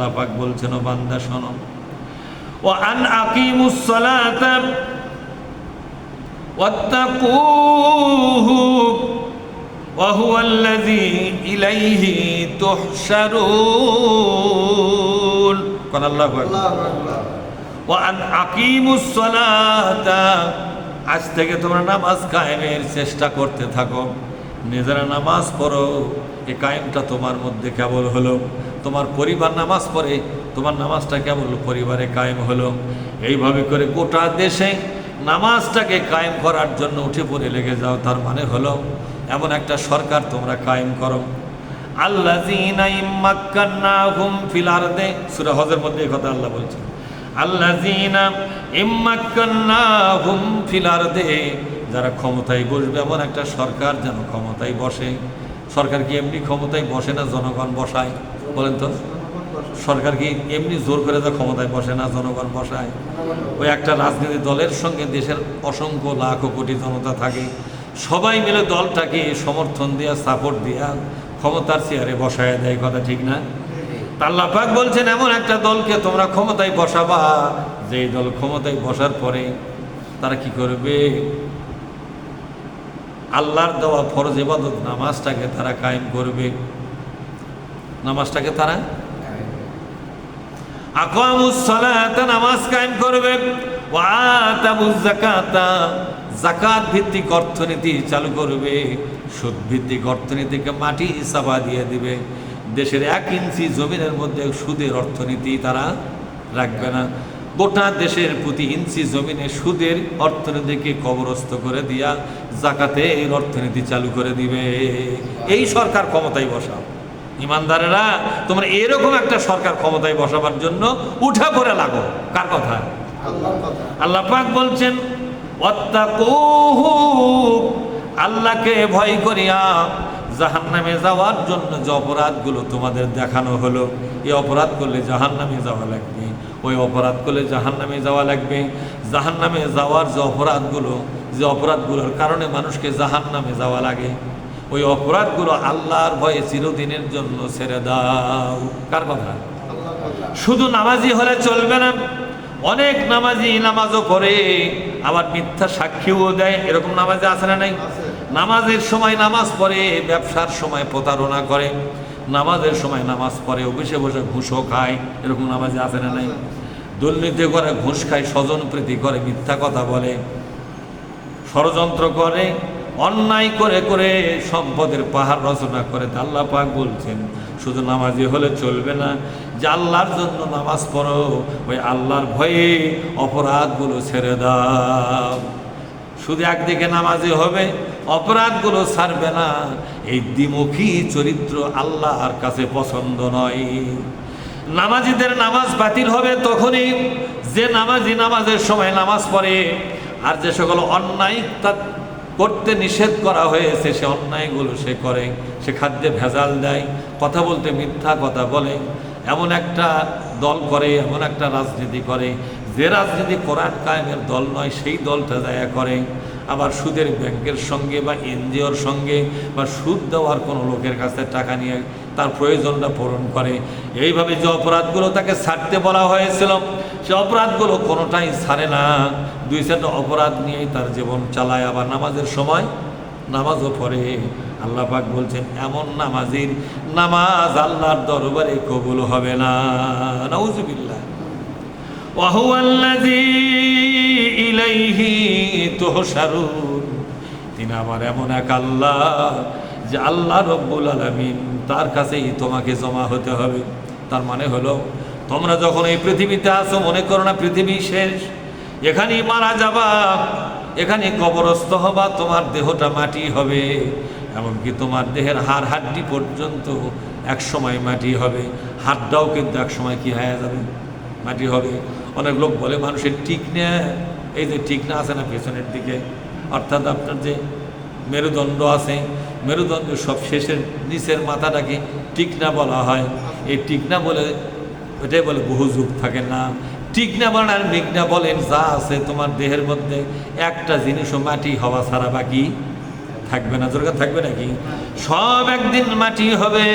আল্লাহ পাক বলছেন, ও বান্দা শোনো, ওয়া আন আকিমুস সালাতা ওয়াত্তাকুহু ওয়া হুয়াল্লাযী ইলাইহি তুহশারুন। কোন আল্লাহু আকবার। ওয়া আন আকিমুস সালাতা, আজ থেকে তোমরা নামাজ কায়েমের চেষ্টা করতে থাকো। নিজেরা নামাজ পড়ো, এই কায়েমটা তোমার মধ্যে কেবল হলো। তোমার পরিবার নামাজ পড়ে, তোমার নামাজটা কেবল পরিবারে কায়েম হলো। এইভাবে করে গোটা দেশে নামাজটাকে কায়েম করার জন্য উঠে পড়ে লেগে যাও। তার মানে হলো এমন একটা সরকার তোমরা কায়েম করো। আল্লাযীনা ইম্মাক্কান্নাহুম ফিল আরদে, সূরা হজের মধ্যে এই কথা আল্লাহ বলছেন, আল্লাযীনা ইম্মাক্কান্নাহুম ফিল আরদে, যারা ক্ষমতায় বসবে এমন একটা সরকার যেন ক্ষমতায় বসে। সরকার কি এমনি ক্ষমতায় বসে না, জনগণ বসায়? বলেন তো, সরকার কি এমনি জোর করে যা ক্ষমতায় বসে না, জনগণ বসায়? ওই একটা রাজনৈতিক দলের সঙ্গে দেশের অসংখ্য লাখ কোটি জনতা থাকে, সবাই মিলে দলটাকে সমর্থন দিয়া, সাপোর্ট দিয়া ক্ষমতার চেয়ারে বসায় দেয়। কথা ঠিক না? আল্লাহ পাক বলছেন এমন একটা দলকে তোমরা ক্ষমতায় বসাবা, যেই দল ক্ষমতায় বসার পরে তারা কি করবে? আল্লাহর দেওয়া ফরজ ইবাদত নামাজটাকে তারা কায়েম করবে। নামাজটাকে তারা আকামুস সালাতা, নামাজ কায়েম করবে। ওয়া আতাবুজ যাকাতা, যাকাত ভিত্তিক অর্থনীতি চালু করবে। সুদ ভিত্তিক অর্থনীতিকে মাটি চাপা দিয়ে দিবে। দেশের 1 ইঞ্চি জমিনের মধ্যে সুদের অর্থনীতি তারা রাখবে না। গোটা দেশের প্রতি ইঞ্চি জমিনে সুদের অর্থনীতিকে কবরস্থ করে দিয়া যাকাতের অর্থনীতি চালু করে দিবে। এই সরকার ক্ষমতায় বসাও। ইমানদারেরা, তোমরা এরকম একটা সরকার ক্ষমতায় বসাবার জন্য উঠে পড়ে লাগো। কার কথা? আল্লাহ পাক বলছেন, ওয়াত্তাকুহু, আল্লাহকে ভয় করিয়া জাহান্নামে যাওয়ার জন্য যে অপরাধগুলো তোমাদের দেখানো হলো, এই অপরাধ করলে জাহান্নামে যাওয়া লাগবে, ওই অপরাধ করলে জাহান্নামে যাওয়া লাগবে। জাহান্নামে যাওয়ার যে অপরাধগুলোর কারণে মানুষকে জাহান্নামে যাওয়া লাগে, ওই অপরাধগুলো আল্লাহর ভয়ে চিরদিনের জন্য ছেড়ে দাও। কার কথা? শুধু নামাজি হলে চলবে না। অনেক নামাজি নামাজও পড়ে, আবার মিথ্যা সাক্ষীও দেয়। এরকম নামাজি আছে না নাই? নামাজের সময় নামাজ পড়ে, ব্যবসার সময় প্রতারণা করে। নামাজের সময় নামাজ পড়ে, অফিসে বসে ঘুষও খায়। এরকম নামাজি আছে না নাই? দুর্নীতি করে, ঘুষ খায়, স্বজনপ্রীতি করে, মিথ্যা কথা বলে, ষড়যন্ত্র করে, অন্যায় করে করে সম্পদের পাহাড় রচনা করে। আল্লাহ পাক বলছেন শুধু নামাজি হলে চলবে না, যে আল্লাহর জন্য নামাজ পড়ো, ওই আল্লাহর ভয়ে অপরাধগুলো ছেড়ে দাও। শুধু একদিকে নামাজি হবে, অপরাধগুলো ছাড়বে না, এই দ্বিমুখী চরিত্র আল্লাহর কাছে পছন্দ নয়। নামাজিদের নামাজ বাতিল হবে তখনই যে নামাজি নামাজের সময় নামাজ পড়ে, আর যে সকল অন্যায় করতে নিষেধ করা হয়েছে সে অন্যায়গুলো সে করে। সে খাদ্যে ভেজাল দেয়, কথা বলতে মিথ্যা কথা বলে, এমন একটা দল করে, এমন একটা রাজনীতি করে যে রাজনীতি কোরআন কায়েমের দল নয়, সেই দলটা দায়া করে। আবার সুদের ব্যাংকের সঙ্গে বা এনজিওর সঙ্গে বা সুদ দেওয়ার কোনো লোকের কাছে টাকা নিয়ে তার প্রয়োজনটা পূরণ করে। এইভাবে যে অপরাধগুলো তাকে ছাড়তে বলা হয়েছিল, সে অপরাধগুলো কোনোটাই ছাড়ে না। 2-4টা অপরাধ নিয়েই তার জীবন চালায়। আবার নামাজের সময় নামাজও পড়ে। আল্লাহ পাক বলছেন এমন নামাজির নামাজ আল্লাহর দরবারে কবুল হবে না। নাউযুবিল্লাহ। ওয়া হুয়াল্লাযী ইলাইহি তুহশারুন, তিনি আবার এমন এক আল্লাহ যে আল্লাহ রব্বুল আলামিন, তার কাছেই তোমাকে জমা হতে হবে। তার মানে হলো তোমরা যখন এই পৃথিবীতে আসো, মনে করো না পৃথিবী শেষ, এখানেই মারা যাবা, এখানে কবরস্থ হবা, তোমার দেহটা মাটি হবে, এমনকি তোমার দেহের হাড় হাড্ডি পর্যন্ত এক সময় মাটি হবে। হাড়টাও কিন্তু এক সময় কি হয়ে যাবে? মাটি হবে। অনেক লোক বলে মানুষের টিকনা, এই যে টিকনা আছে না পেছনের দিকে, অর্থাৎ আপনার যে মেরুদণ্ড আছে, মেরুদণ্ড সব শেষের নিচের মাথাটাকে টিকনা বলা হয়। এই টিকনা বলে, ওইটাই বলে বহু যুগ থাকে না। টিকনা বলেন আর মেঘনা বলেন, যা আছে তোমার দেহের মধ্যে একটা জিনিসও মাটি হওয়া ছাড়া বাকি থাকবে না, জোরকার থাকবে নাকি? সব একদিন মাটি হবে।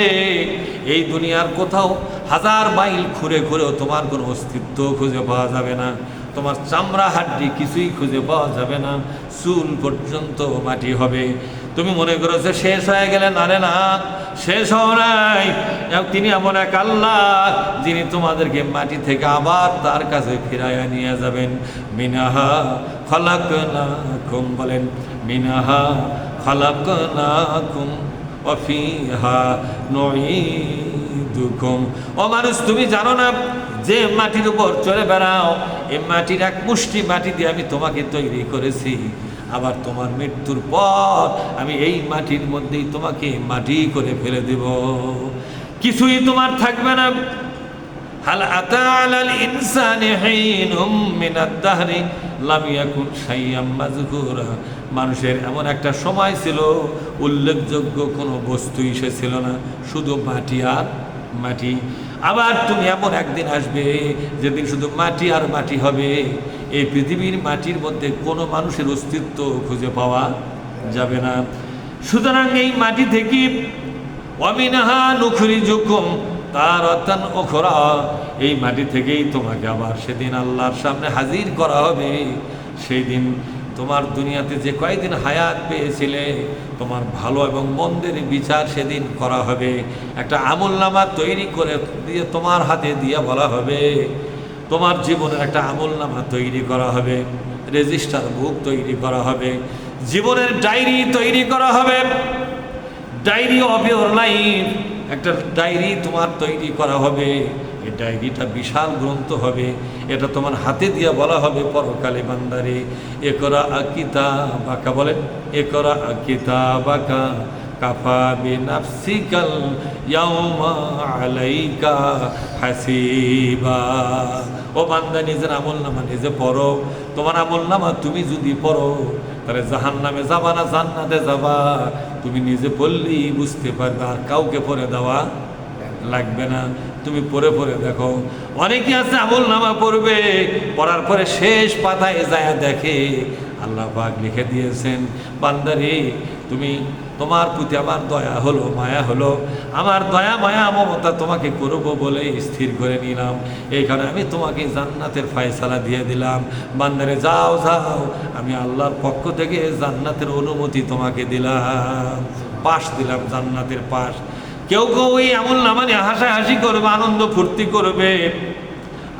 এই দুনিয়ার কোথাও 1000 মাইল ঘুরে ঘুরেও তোমার কোনো অস্তিত্ব খুঁজে পাওয়া যাবে না। তোমার চামড়া হাড্ডি কিছুই খুঁজে পাওয়া যাবে না, চুল পর্যন্ত মাটি হবে। তুমি মনে করেছো শেষ হয়ে গেলে, না রে না, শেষ হও নাই। তিনি এমন এক আল্লাহ যিনি তোমাদেরকে মাটি থেকে আবার তার কাছে ফিরাইয়া নিয়ে যাবেন। মিনাহা খালাকনাকুম, বলেন মিনাহা খালাকনাকুম ওয়া ফিহা নুঈদুকুম। ও মানুষ, তুমি জানো না যে মাটির উপর চলে বেড়াও, এই মাটির এক মুষ্টি মাটি দিয়ে আমি তোমাকে তৈরি করেছি। আবার তোমার মৃত্যুর পর আমি এই মাটির মধ্যেই তোমাকে মাটি করে ফেলে দেব, কিছুই তোমার থাকবে না। হাল আতা আলাল ইনসানি হিনুম মিনাদ দাহরি লাম ইয়াকুন শাইয়াম মাযকুরা। মানুষের এমন একটা সময় ছিল উল্লেখযোগ্য কোনো বস্তুই সে ছিল না, শুধু মাটি আর মাটি। আবার তুমি এমন একদিন আসবে যেদিন শুধু মাটি আর মাটি হবে। এই পৃথিবীর মাটির মধ্যে কোনো মানুষের অস্তিত্ব খুঁজে পাওয়া যাবে না। সুতরাং এই মাটি থেকে ওয়ামিনহা নুখরিজুকুম তারাতান উখরা, এই মাটি থেকেই তোমাকে আবার সেদিন আল্লাহর সামনে হাজির করা হবে। সেই দিন তোমার দুনিয়াতে যে কয়েকদিন হায়াত পেয়েছিলে, তোমার ভালো এবং মন্দের বিচার সেদিন করা হবে। একটা আমলনামা তৈরি করে দিয়ে তোমার হাতে দিয়ে বলা হবে, তোমার জীবনের একটা আমলনামা তৈরি করা হবে, রেজিস্টার বুক তৈরি করা হবে, জীবনের ডায়েরি তৈরি করা হবে। ডায়েরি অফ ইওর লাইফ, একটা ডায়েরি তোমার তৈরি করা হবে। এই ডায়েরিটা বিশাল গ্রন্থ হবে। এটা তোমার হাতে দিয়ে বলা হবে পরকালে, বান্দারে ইকরা কিতাবাকা, বলেন ইকরা কিতাবাকা কাফা বিনাফসিকাল ইয়াউমা আলাইকা হাসিবা। ও বান্দা, নিজের আমলনামা নিজে পড়ো। তোমার আমলনামা তুমি যদি পড়ো তাহলে জাহান্নামে যাবা না জান্নাতে যাবা, তুমি নিজে পড়লেই বুঝতে পারবে, আর কাউকে পড়ে দেওয়া লাগবে না। তুমি পড়ে পড়ে দেখো। অনেকে আছে আমলনামা পড়বে, পড়ার পরে শেষ পাতায় যায় দেখে আল্লাহ পাক লিখে দিয়েছেন, বান্দারে তুমি, তোমার প্রতি আমার দয়া হলো, মায়া হলো, আমার দয়া মায়া মমতা তোমাকে করবো বলে স্থির করে নিলাম। এইখানে আমি তোমাকে জান্নাতের ফয়সালা দিয়ে দিলাম। বান্দারে যাও যাও, আমি আল্লাহর পক্ষ থেকে জান্নাতের অনুমতি তোমাকে দিলাম, পাশ দিলাম, জান্নাতের পাশ। কেউ কেউ এই আমলনামা নিয়ে হাসাহাসি করবে, আনন্দ ফুর্তি করবে।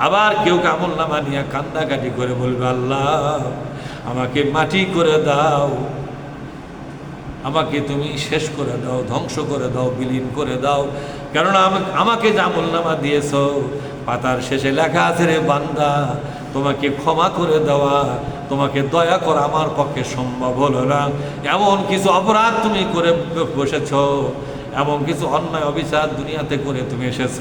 আবার কেউ আমলনামা নিয়ে কান্দাকাটি করে বলবে, আল্লাহ আমাকে মাটি করে দাও, আমাকে তুমি শেষ করে দাও, ধ্বংস করে দাও, বিলীন করে দাও। কেননা আমাকে যে আমলনামা দিয়েছ, পাতার শেষে লেখা আছে, রে বান্দা, তোমাকে ক্ষমা করে দেওয়া, তোমাকে দয়া করা আমার পক্ষে সম্ভব হলো না। এমন কিছু অপরাধ তুমি করে বসেছ, এমন কিছু অন্যায় অবিচার দুনিয়াতে করে তুমি এসেছ,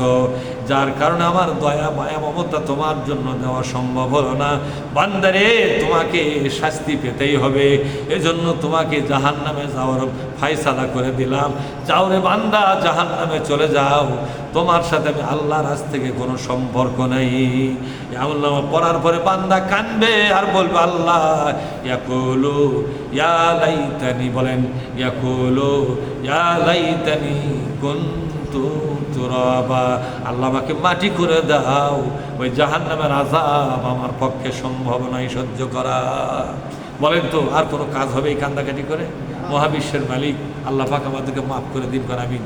যার কারণে আমার দয়া মায়া মমতা তোমার জন্য দেওয়া সম্ভব হলো না। বান্দারে, তোমাকে শাস্তি পেতেই হবে, এজন্য তোমাকে জাহান্নামে যাওয়ার ফায়সালা করে দিলাম। যাও রে বান্দা, জাহান্নামে চলে যাও, তোমার সাথে আমি আল্লাহর কাছ থেকে কোনো সম্পর্ক নেই। আমলনামা পড়ার পরে বান্দা কানবে আর বলবে, আল্লাহ ইয়াকুলু ইয়া লাইতানি, বলেন ইয়াকুলু ইয়া লাইতানি কুনতু তুরাবা, আল্লাহ আমাকে মাটি করে দাও, ওই জাহান্নামের আযাব আমার পক্ষে সম্ভব নয় সহ্য করা। বলেন তো আর কোনো কাজ হবে এই কান্দাকাটি করে? মহাবিশ্বের মালিক আল্লাহ পাক আমাদেরকে মাফ করে দিন, আমিন।